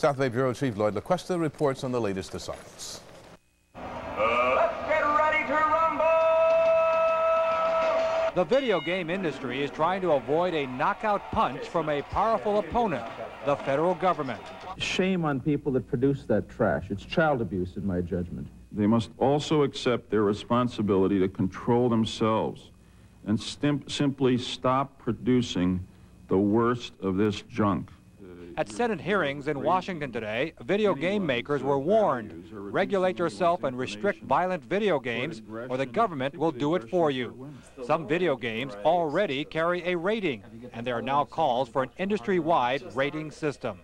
South Bay Bureau Chief Lloyd LaQuesta reports on the latest assaults. Let's get ready to rumble! The video game industry is trying to avoid a knockout punch from a powerful opponent, the federal government. Shame on people that produce that trash. It's child abuse, in my judgment. They must also accept their responsibility to control themselves and simply stop producing the worst of this junk. At Senate hearings in Washington today, video game makers were warned, regulate yourself and restrict violent video games, or the government will do it for you. Some video games already carry a rating, and there are now calls for an industry-wide rating system.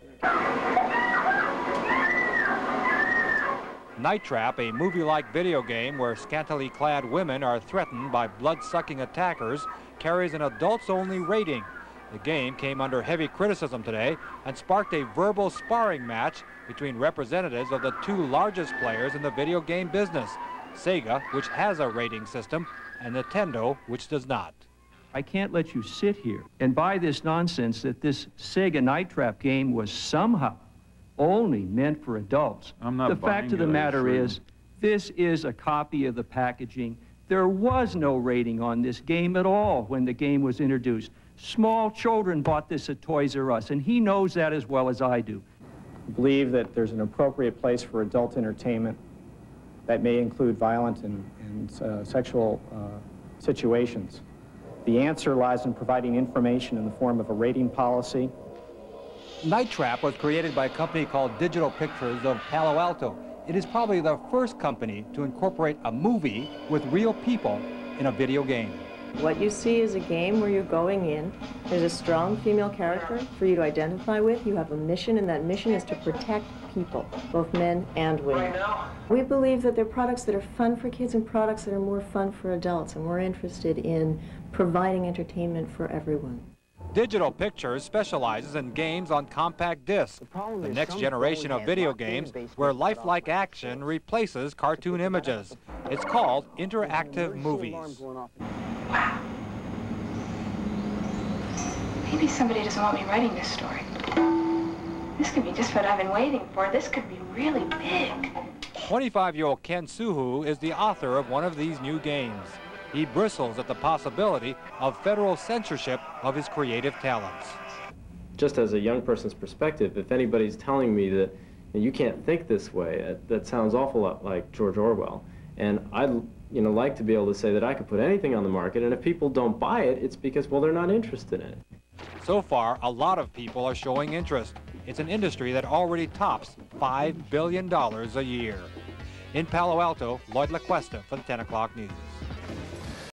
Night Trap, a movie-like video game where scantily clad women are threatened by blood-sucking attackers, carries an adults-only rating. The game came under heavy criticism today and sparked a verbal sparring match between representatives of the two largest players in the video game business, Sega, which has a rating system, and Nintendo, which does not. I can't let you sit here and buy this nonsense that this Sega Night Trap game was somehow only meant for adults. The fact of the matter is, this is a copy of the packaging. There was no rating on this game at all when the game was introduced. Small children bought this at Toys R Us, and he knows that as well as I do. I believe that there's an appropriate place for adult entertainment that may include violent and sexual situations. The answer lies in providing information in the form of a rating policy. Night Trap was created by a company called Digital Pictures of Palo Alto. It is probably the first company to incorporate a movie with real people in a video game. What you see is a game where you're going in. There's a strong female character for you to identify with. You have a mission, and that mission is to protect people, both men and women. We believe that there are products that are fun for kids and products that are more fun for adults, and we're interested in providing entertainment for everyone. Digital Pictures specializes in games on compact disc, the next generation of video games where lifelike action replaces cartoon images. It's called interactive movies. Wow. Maybe somebody doesn't want me writing this story. This could be just what I've been waiting for. This could be really big. 25-year-old Ken Soohoo is the author of one of these new games. He bristles at the possibility of federal censorship of his creative talents. Just as a young person's perspective, if anybody's telling me that you can't think this way, that sounds awful lot like George Orwell. And I'd like to be able to say that I could put anything on the market, and if people don't buy it, it's because, well, they're not interested in it. So far, a lot of people are showing interest. It's an industry that already tops $5 billion a year. In Palo Alto, Lloyd LaQuesta for the 10 o'clock news.